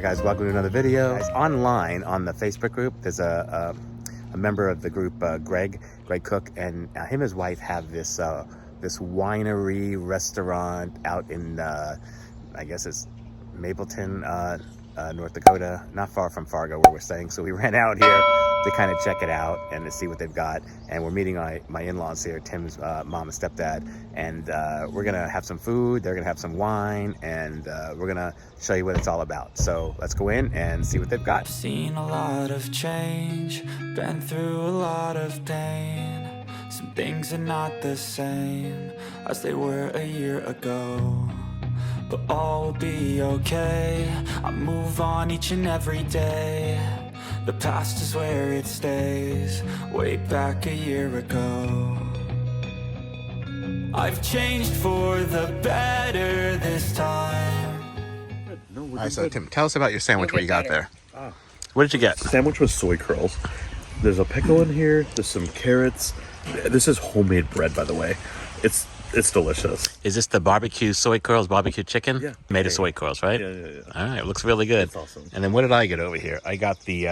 guys, welcome to another video. Guys, online on the Facebook group, there's a member of the group, Greg Cook, and him and his wife have this this winery restaurant out in, I guess it's Mapleton, North Dakota, not far from Fargo where we're staying. So we ran out here to kind of check it out and to see what they've got. And we're meeting my in-laws here, Tim's mom and stepdad, and we're gonna have some food, they're gonna have some wine, and we're gonna show you what it's all about. So let's go in and see what they've got. Seen a lot of change, been through a lot of pain. Some things are not the same as they were a year ago, but all will be okay. I move on each and every day. The past is where it stays, way back a year ago. I've changed for the better this time. All right, so Tim, tell us about your sandwich, what you got there. What did you get? Sandwich with soy curls. There's a pickle in here, there's some carrots. This is homemade bread, by the way. It's delicious. Is this the barbecue soy curls, barbecue chicken? Yeah. Made of soy curls, right? Yeah. All right, it looks really good. It's awesome. And then what did I get over here? I got the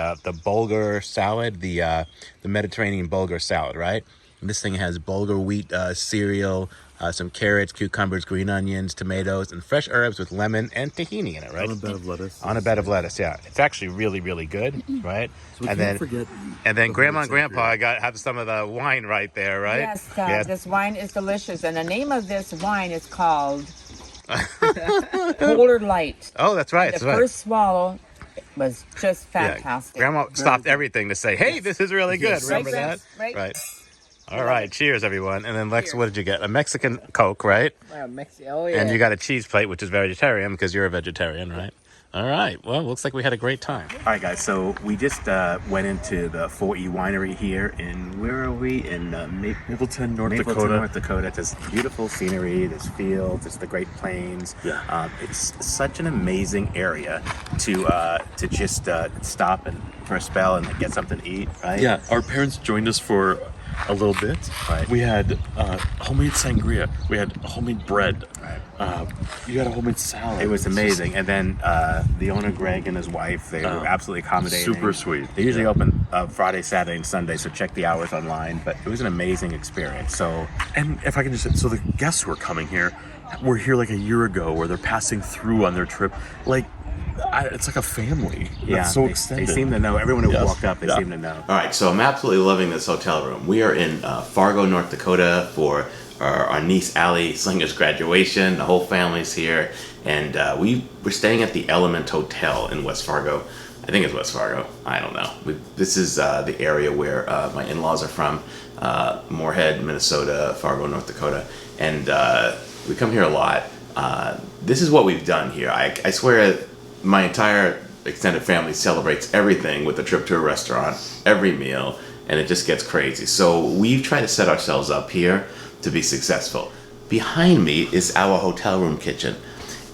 bulgur salad, the Mediterranean bulgur salad, right? And this thing has bulgur wheat cereal, some carrots, cucumbers, green onions, tomatoes, and fresh herbs with lemon and tahini in it, right? On a bed of lettuce. On a bed of lettuce, yeah. It's actually really, really good, right? So we can't forget and then the Grandma and homemade Grandpa sangria. have some of the wine right there, right? Yes, this wine is delicious, and the name of this wine is called Polar Light. Oh, that's right. The That's right. first swallow was just Yeah, fantastic. Grandma stopped everything to say, "Hey, this is really good." Yes. Remember Right, that? right. Right. All right. Cheers, everyone. And then Lex, what did you get? A Mexican Coke, right? Oh, yeah. And you got a cheese plate, which is vegetarian because you're a vegetarian, right? All right. Well, looks like we had a great time. All right, guys. So we just went into the 4E winery here in, where are we? In Mapleton, North Mapleton, Dakota. North Dakota. There's beautiful scenery, there's fields, there's the Great Plains. Yeah. It's such an amazing area to just stop and for a spell and get something to eat, right? Yeah, our parents joined us for a little bit. Right. We had homemade sangria. We had homemade bread. Right. You had a homemade salad. It was amazing. And then the owner, Greg, and his wife, they were absolutely accommodating. Super sweet. They usually open Friday, Saturday, and Sunday, so check the hours online. But it was an amazing experience. So, And if I can just say, so the guests who are coming here were here like a year ago, where they're passing through on their trip. Like, it's like a family. That's so extended. They seem to know. Everyone who Yes. walked up, they Yeah. seem to know. All right, so I'm absolutely loving this hotel room. We are in Fargo, North Dakota for our niece Allie Slinger's graduation. The whole family's here, and we're staying at the Element Hotel in West Fargo. I think it's West Fargo. I don't know. This is the area where my in-laws are from, Moorhead, Minnesota, Fargo, North Dakota, and we come here a lot. This is what we've done here. I swear my entire extended family celebrates everything with a trip to a restaurant, every meal, and it just gets crazy. So we've tried to set ourselves up here to be successful. Behind me is our hotel room kitchen.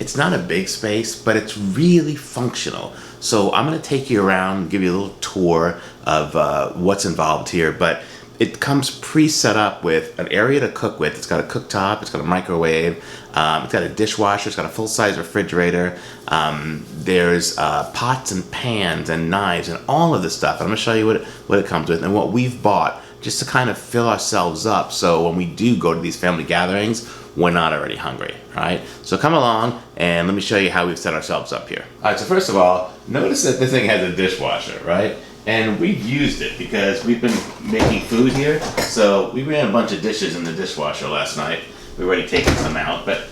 It's not a big space, but it's really functional. So I'm gonna take you around, give you a little tour of what's involved here, but it comes pre-set up with an area to cook with. It's got a cooktop, it's got a microwave, it's got a dishwasher, it's got a full-size refrigerator. There's pots and pans and knives and all of this stuff. I'm gonna show you what it comes with and what we've bought just to kind of fill ourselves up so when we do go to these family gatherings, we're not already hungry, right? So come along and let me show you how we've set ourselves up here. All right, so first of all, notice that this thing has a dishwasher, right? And we've used it because we've been making food here. So we ran a bunch of dishes in the dishwasher last night. We've already taken some out, but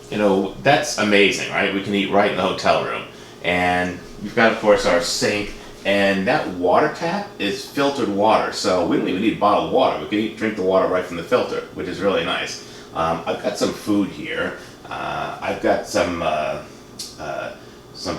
you know, that's amazing, right? We can eat right in the hotel room. And we've got, of course, our sink, and that water tap is filtered water. So we don't even need bottled water. We can drink the water right from the filter, which is really nice. I've got some food here. I've got some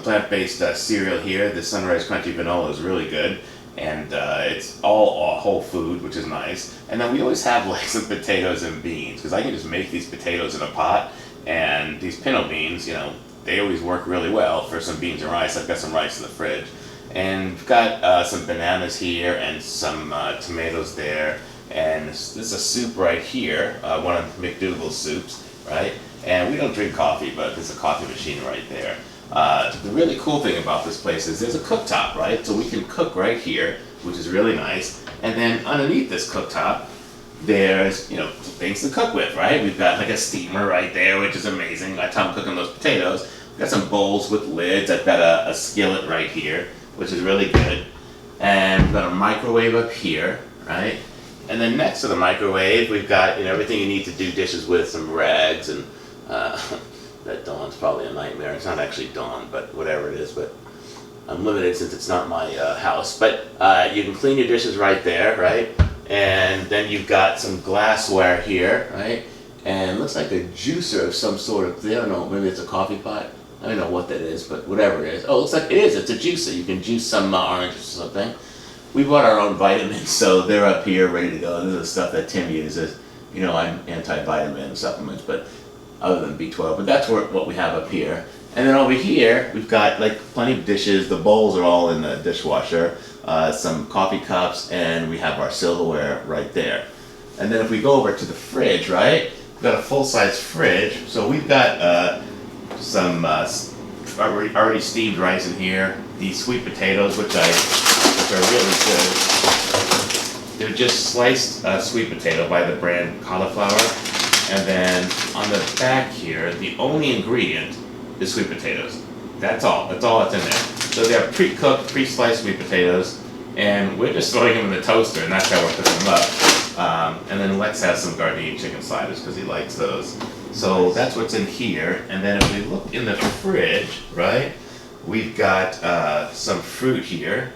plant-based cereal here. The Sunrise Crunchy Vanilla is really good, and it's all whole food, which is nice. And then we always have like some potatoes and beans, because I can just make these potatoes in a pot, and these pinto beans, you know, they always work really well for some beans and rice. I've got some rice in the fridge. And we've got some bananas here and some tomatoes there. And this is a soup right here, one of McDougal's soups, right? And we don't drink coffee, but there's a coffee machine right there. The really cool thing about this place is there's a cooktop, right? So we can cook right here, which is really nice. And then underneath this cooktop, there's, you know, things to cook with, right? We've got like a steamer right there, which is amazing. By the time I'm cooking those potatoes, we've got some bowls with lids. I've got a skillet right here, which is really good. And we've got a microwave up here, right? And then next to the microwave, we've got, you know, everything you need to do dishes with, some rags, and that Dawn's probably a nightmare. It's not actually Dawn, but whatever it is. But I'm limited since it's not my house. But you can clean your dishes right there, right? And then you've got some glassware here, right? And it looks like a juicer of some sort of, I don't know, maybe it's a coffee pot. I don't know what that is, but whatever it is. Oh, it looks like it is. It's a juicer. You can juice some oranges or something. We bought our own vitamins, so they're up here ready to go. This is the stuff that Tim uses. You know, I'm anti-vitamin supplements, but other than B12. But that's what we have up here. And then over here, we've got like plenty of dishes. The bowls are all in the dishwasher. Some coffee cups, and we have our silverware right there. And then if we go over to the fridge, right? We've got a full-size fridge. So we've got some already steamed rice in here. These sweet potatoes, which are really good. They're just sliced sweet potato by the brand Cauliflower. And then on the back here, the only ingredient is sweet potatoes. That's all. That's all that's in there. So they're pre-cooked, pre-sliced sweet potatoes, and we're just throwing them in the toaster, and that's how we're cooking them up. And then Lexx has some Gardein chicken sliders because he likes those. So that's what's in here. And then if we look in the fridge, right, we've got some fruit here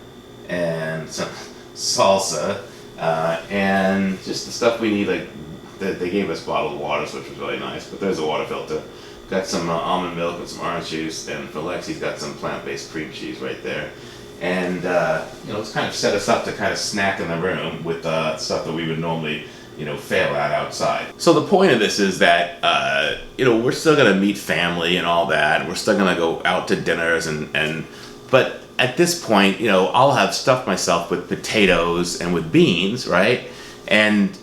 and some salsa and just the stuff we need. Like they gave us bottled waters, which was really nice. But there's a water filter. Got some almond milk and some orange juice, and for Lexx, he's got some plant-based cream cheese right there. And you know, it's kind of set us up to kind of snack in the room with stuff that we would normally, you know, fail at outside. So the point of this is that you know, we're still gonna meet family and all that, and we're still gonna go out to dinners but at this point, you know, I'll have stuffed myself with potatoes and with beans, right? And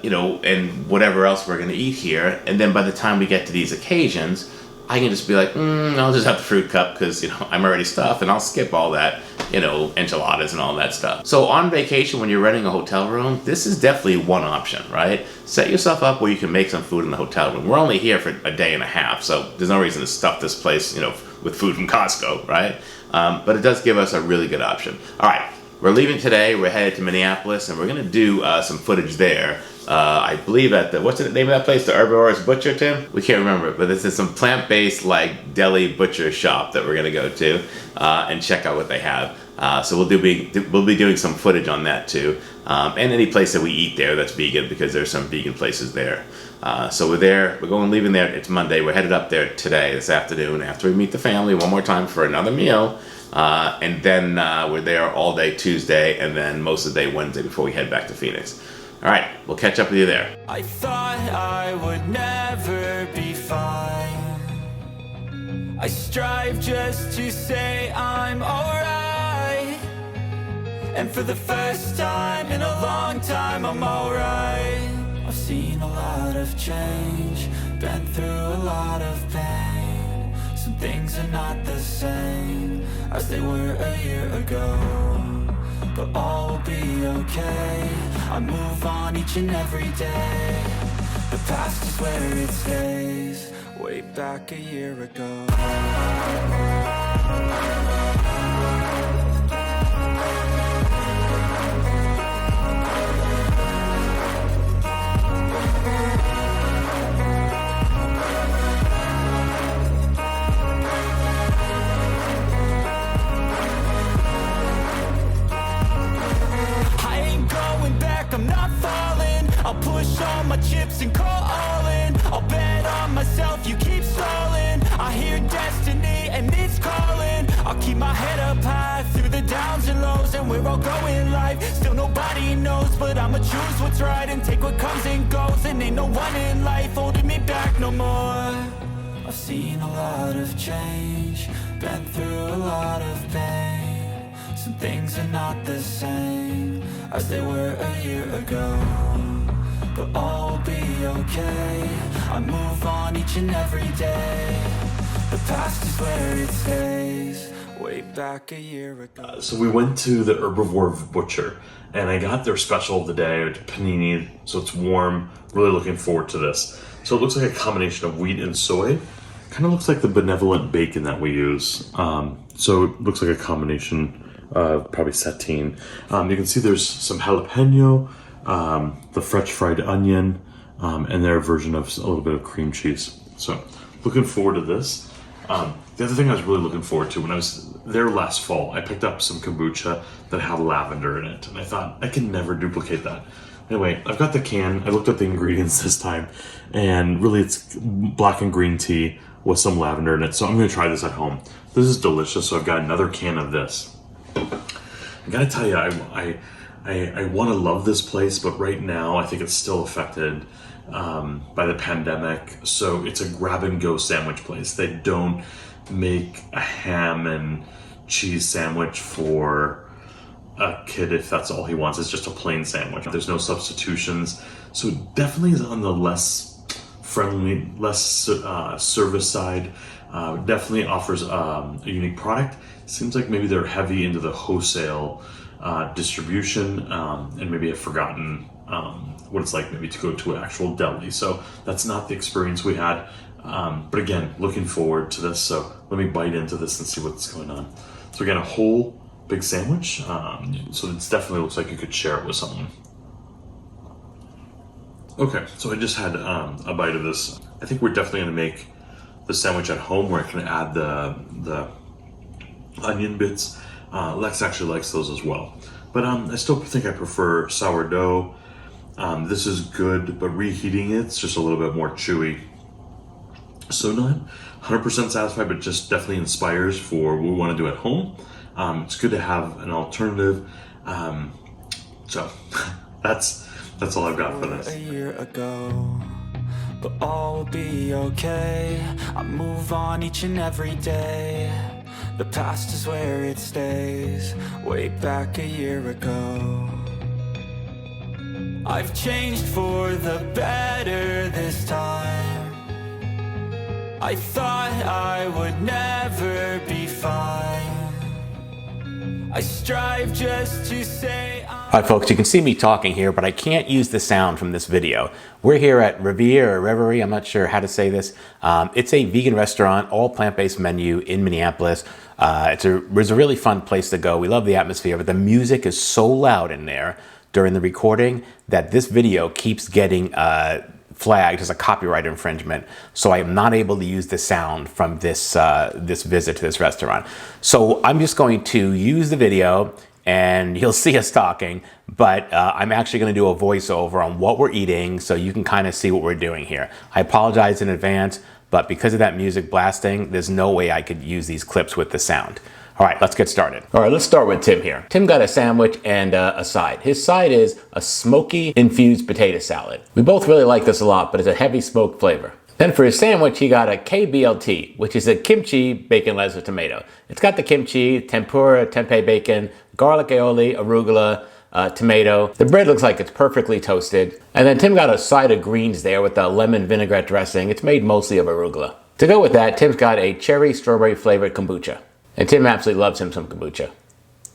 you know, and whatever else we're gonna eat here. And then by the time we get to these occasions, I can just be like, I'll just have the fruit cup because, you know, I'm already stuffed, and I'll skip all that, you know, enchiladas and all that stuff. So on vacation, when you're renting a hotel room, this is definitely one option, right? Set yourself up where you can make some food in the hotel room. We're only here for a day and a half, so there's no reason to stuff this place, you know, with food from Costco, right? But it does give us a really good option. All right, we're leaving today. We're headed to Minneapolis, and we're going to do some footage there. I believe at the, what's the name of that place? The Herbivorous Butcher, Tim? We can't remember it, but this is some plant-based like deli butcher shop that we're gonna go to and check out what they have. So we'll be doing some footage on that too, and any place that we eat there that's vegan, because there's some vegan places there. So we're there. We're leaving there. It's Monday. We're headed up there today, this afternoon, after we meet the family one more time for another meal, and then we're there all day Tuesday, and then most of the day Wednesday before we head back to Phoenix. All right, we'll catch up with you there. I thought I would never be fine. I strive just to say I'm alright. And for the first time in a long time, I'm alright. I've seen a lot of change, been through a lot of pain. Some things are not the same as they were a year ago, but all will be okay. I move on each and every day. The past is where it stays. Way back a year ago. I'm not falling. I'll push all my chips and call all in. I'll bet on myself, you keep stalling. I hear destiny and it's calling. I'll keep my head up high through the downs and lows, and we're all going life. Still nobody knows, but I'ma choose what's right and take what comes and goes. And ain't no one in life holding me back no more. I've seen a lot of change, been through a lot of pain. Some things are not the same as they were a year ago, but all will be okay. I move on each and every day. The past is where it stays. Way back a year ago. So we went to the Herbivorous Butcher, and I got their special of the day, panini, so it's warm. Really looking forward to this. So it looks like a combination of wheat and soy. Kind of looks like the benevolent bacon that we use. So it looks like a combination of probably satine. You can see there's some jalapeno, the French fried onion, and their version of a little bit of cream cheese. So looking forward to this. The other thing I was really looking forward to when I was there last fall, I picked up some kombucha that had lavender in it, and I thought I can never duplicate that. Anyway, I've got the can. I looked at the ingredients this time, and really it's black and green tea with some lavender in it. So I'm going to try this at home. This is delicious. So I've got another can of this. I gotta tell you, I want to love this place, but right now I think it's still affected by the pandemic. So it's a grab and go sandwich place. They don't make a ham and cheese sandwich for a kid if that's all he wants. It's just a plain sandwich. There's no substitutions. So it definitely is on the less friendly, less service side. Definitely offers a unique product. Seems like maybe they're heavy into the wholesale distribution, and maybe have forgotten what it's like maybe to go to an actual deli. So that's not the experience we had. But again, looking forward to this. So let me bite into this and see what's going on. So again, a whole big sandwich. So it definitely looks like you could share it with someone. Okay, so I just had a bite of this. I think we're definitely going to make the sandwich at home where I can add the onion bits. Lexx actually likes those as well. But I still think I prefer sourdough. This is good, but reheating it's just a little bit more chewy. So not 100% satisfied, but just definitely inspires for what we want to do at home. It's good to have an alternative. So that's all I've got for this. A year ago, but all will be okay. I move on each and every day. The past is where it stays. Way back a year ago. I've changed for the better this time. I thought I would never be fine. I strive just to say All right, folks, you can see me talking here, but I can't use the sound from this video. We're here at Reverie, I'm not sure how to say this. It's a vegan restaurant, all plant-based menu in Minneapolis. It's a really fun place to go. We love the atmosphere, but the music is so loud in there during the recording that this video keeps getting flagged as a copyright infringement. So I am not able to use the sound from this visit to this restaurant. So I'm just going to use the video and you'll see us talking, but I'm actually going to do a voiceover on what we're eating so you can kind of see what we're doing here. I apologize in advance, but because of that music blasting, there's no way I could use these clips with the sound. All right, let's get started. All right, let's start with Tim here. Tim got a sandwich and a side. His side is a smoky infused potato salad. We both really like this a lot, but it's a heavy smoked flavor. Then for his sandwich, he got a KBLT, which is a kimchi bacon, lettuce, tomato. It's got the kimchi, tempura, tempeh bacon, garlic aioli, arugula, tomato. The bread looks like it's perfectly toasted. And then Tim got a side of greens there with a lemon vinaigrette dressing. It's made mostly of arugula. To go with that, Tim's got a cherry strawberry flavored kombucha. And Tim absolutely loves him some kombucha.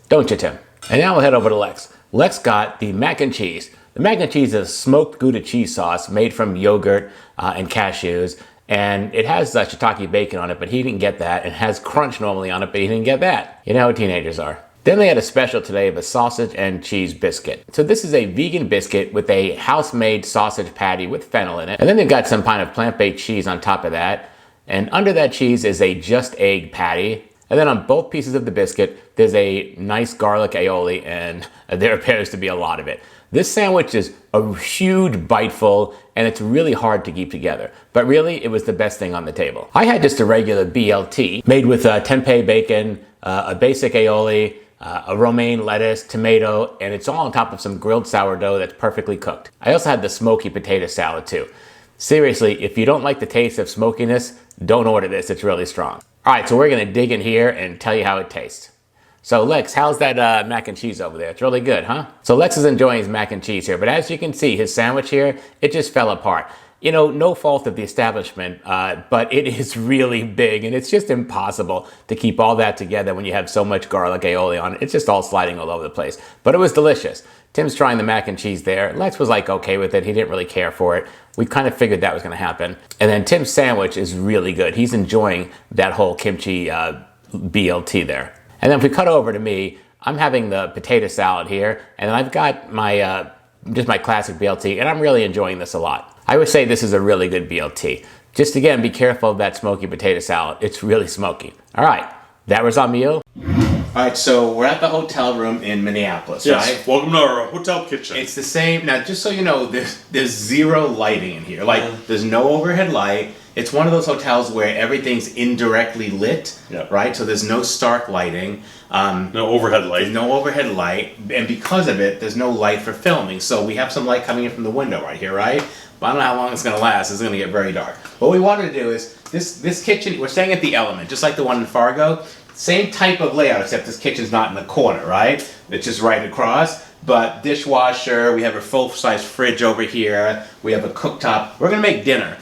Don't you, Tim? And now we'll head over to Lexx. Lexx got the mac and cheese. The mac and cheese is a smoked Gouda cheese sauce made from yogurt and cashews. And it has shiitake bacon on it, but he didn't get that. It has crunch normally on it, but he didn't get that. You know how teenagers are. Then they had a special today of a sausage and cheese biscuit. So this is a vegan biscuit with a house-made sausage patty with fennel in it. And then they've got some kind of plant-based cheese on top of that. And under that cheese is a just egg patty. And then on both pieces of the biscuit, there's a nice garlic aioli, and there appears to be a lot of it. This sandwich is a huge biteful, and it's really hard to keep together. But really, it was the best thing on the table. I had just a regular BLT, made with tempeh bacon, a basic aioli, a romaine lettuce, tomato, and it's all on top of some grilled sourdough that's perfectly cooked. I also had the smoky potato salad too. Seriously, if you don't like the taste of smokiness, don't order this, it's really strong. All right, so we're gonna dig in here and tell you how it tastes. So Lexx, how's that mac and cheese over there? It's really good, huh? So Lexx is enjoying his mac and cheese here, but as you can see, his sandwich here, it just fell apart. You know, no fault of the establishment, but it is really big, and it's just impossible to keep all that together when you have so much garlic aioli on it. It's just all sliding all over the place. But it was delicious. Tim's trying the mac and cheese there. Lexx was like okay with it. He didn't really care for it. We kind of figured that was going to happen. And then Tim's sandwich is really good. He's enjoying that whole kimchi BLT there. And then if we cut over to me, I'm having the potato salad here, and then I've got my just my classic BLT, and I'm really enjoying this a lot. I would say this is a really good BLT. Just again, be careful of that smoky potato salad. It's really smoky. All right, that was our meal. All right, so we're at the hotel room in Minneapolis, right? Welcome to our hotel kitchen. It's the same. Now, just so you know, there's zero lighting in here. Like, there's no overhead light. It's one of those hotels where everything's indirectly lit, right? So there's no stark lighting. No overhead light. There's no overhead light, and because of it, there's no light for filming. So we have some light coming in from the window right here, right? But I don't know how long it's going to last. It's going to get very dark. What we wanted to do is, this kitchen, we're staying at the Element, just like the one in Fargo. Same type of layout, except this kitchen's not in the corner, right? It's just right across. But dishwasher, we have a full-size fridge over here. We have a cooktop. We're going to make dinner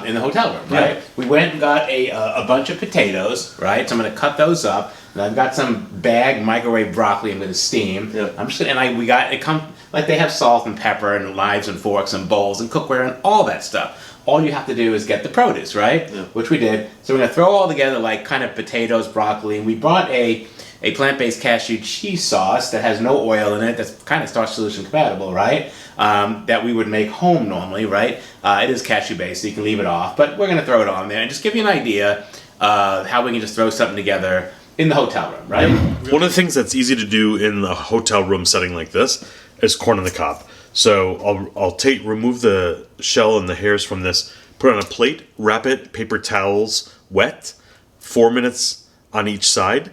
in the hotel room, right? We went and got a bunch of potatoes, right? So I'm going to cut those up. And I've got some bagged microwave broccoli I'm going to steam. I'm just going to, we got, it come, like they have salt and pepper and knives and forks and bowls and cookware and all that stuff. All you have to do is get the produce, right? Which we did. So we're going to throw all together like kind of potatoes, broccoli. And we brought a plant-based cashew cheese sauce that has no oil in it. That's kind of starch solution compatible, right? That we would make home normally, right? It is cashew-based, so you can leave it off. But we're going to throw it on there and just give you an idea of how we can just throw something together in the hotel room, right? One of the things that's easy to do in the hotel room setting like this is corn on the cob. So I'll remove the shell and the hairs from this, put it on a plate, wrap it, paper towels wet, 4 minutes on each side,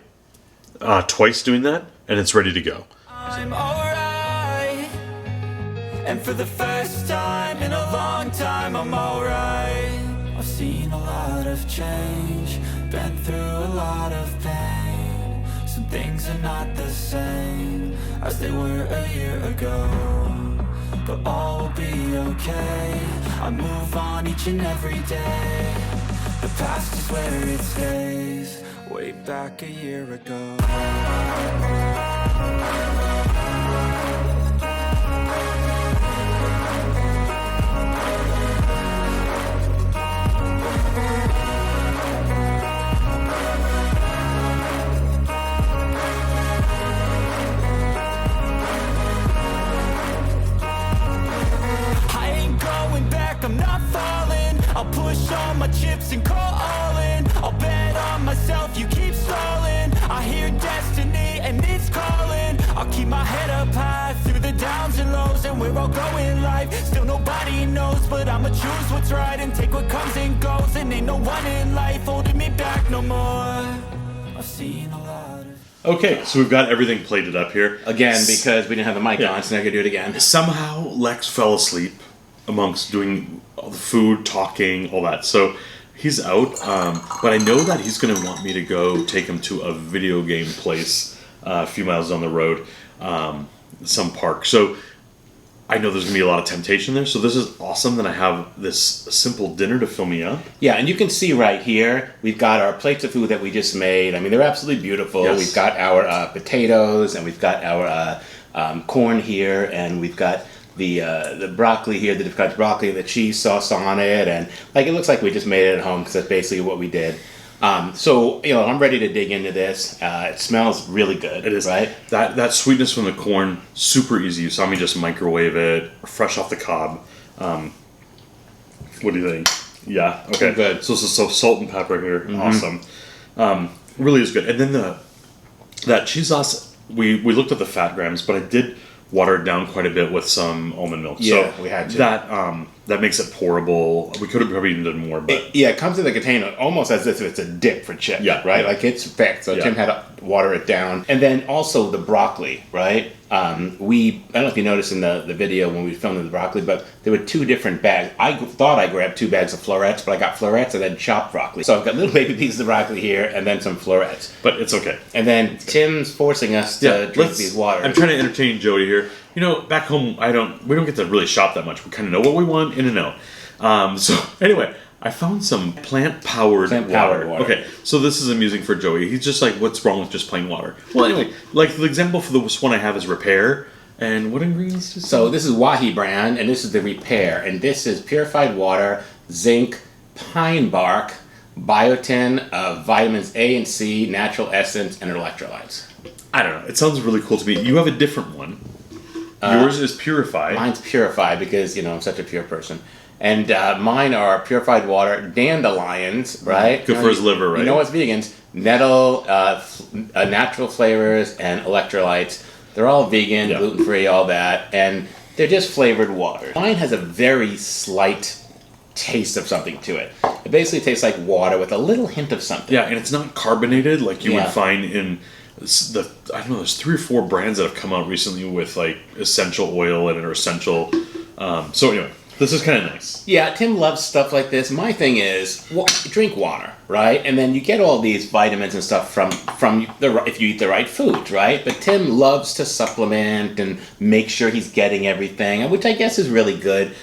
twice doing that, and it's ready to go. I'm alright, and for the first time in a long time I'm alright. I've seen a lot of change, been through a lot of pain. Some things are not the same as they were a year ago, but all will be okay. I move on each and every day. The past is where it stays, way back a year ago. I'm not falling. I'll push all my chips and call all in. I'll bet on myself, you keep stalling. I hear destiny and it's calling. I'll keep my head up high through the downs and lows, and we're all going life. Still nobody knows, but I'ma choose what's right and take what comes and goes. And ain't no one in life holding me back no more. I've seen a lot of... Okay, so we've got everything plated up here. Again, because we didn't have the mic on, so now I gotta do it again. Somehow Lexx fell asleep amongst doing all the food, talking, all that. So he's out, but I know that he's going to want me to go take him to a video game place a few miles down the road, some park. So I know there's going to be a lot of temptation there. So this is awesome that I have this simple dinner to fill me up. Yeah, and you can see right here, we've got our plates of food that we just made. I mean, they're absolutely beautiful. Yes. We've got our potatoes, and we've got our corn here, and we've got the broccoli here, the different kinds of broccoli, the cheese sauce on it, and like it looks like we just made it at home because that's basically what we did. So I'm ready to dig into this. It smells really good. It is, right? That sweetness from the corn, super easy. You saw me just microwave it, fresh off the cob. What do you think? Yeah, okay, good. So salt and pepper here, awesome. Really is good. And then that cheese sauce, we looked at the fat grams, but I did water it down quite a bit with some almond milk. Yeah, so we had to. That makes it pourable. We could have probably even done more, but it comes in the container almost as if it's a dip for chip. Yeah, right. Yeah. Like it's thick, so Tim had to water it down. And then also the broccoli, right? I don't know if you noticed in the video when we filmed the broccoli, but there were two different bags. I thought I grabbed 2 bags of florets, but I got florets and then chopped broccoli. So I've got little baby pieces of broccoli here and then some florets. But it's okay. And then Tim's forcing us to drink these waters. I'm trying to entertain Jody here. Back home, we don't get to really shop that much. We kind of know what we want in and out. So anyway, I found some plant-powered Plant-powered water. Okay, so this is amusing for Joey. He's just like, what's wrong with just plain water? Well, anyway, like the example for this one I have is Repair. And what ingredients? So this is Wahi brand, and this is the Repair, and this is purified water, zinc, pine bark, biotin, vitamins A and C, natural essence, and electrolytes. I don't know. It sounds really cool to me. You have a different one. Yours is purified. Mine's purified because, I'm such a pure person. And mine are purified water, dandelions, right? Good for his liver, right? You know what's vegans? Nettle, natural flavors, and electrolytes. They're all vegan, gluten-free, all that. And they're just flavored water. Mine has a very slight taste of something to it. It basically tastes like water with a little hint of something. Yeah, and it's not carbonated like you would find in I don't know, there's 3 or 4 brands that have come out recently with like essential oil and are essential. So anyway, this is kind of nice. Yeah, Tim loves stuff like this. My thing is, drink water, right? And then you get all these vitamins and stuff from if you eat the right foods, right? But Tim loves to supplement and make sure he's getting everything, which I guess is really good.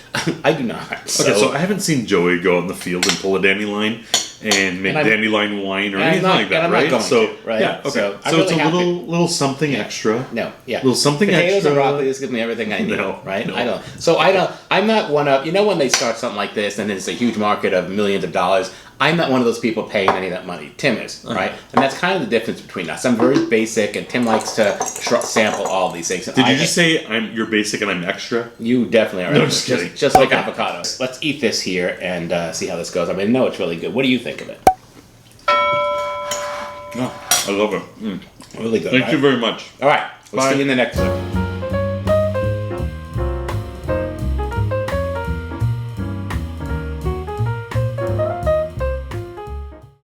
I do not. Okay, so I haven't seen Joey go out in the field and pull a dandelion and make dandelion wine or anything like that, I'm right? not going to, right? Yeah, okay. So It's a little something extra. No, yeah. Little something Potatoes extra. and broccoli, this gives me everything I need, right? No. I don't. So I'm not one of, when they start something like this and it's a huge market of millions of dollars, I'm not one of those people paying any of that money. Tim is, right? And that's kind of the difference between us. I'm very basic, and Tim likes to sample all these things. Did you just say you're basic and I'm extra? You definitely are. No, just kidding. Just like avocados. Let's eat this here and see how this goes. I mean, no, it's really good. What do you think of it? No, I love it. Really good. Thank you very much. All right. We'll Bye. see you in the next one.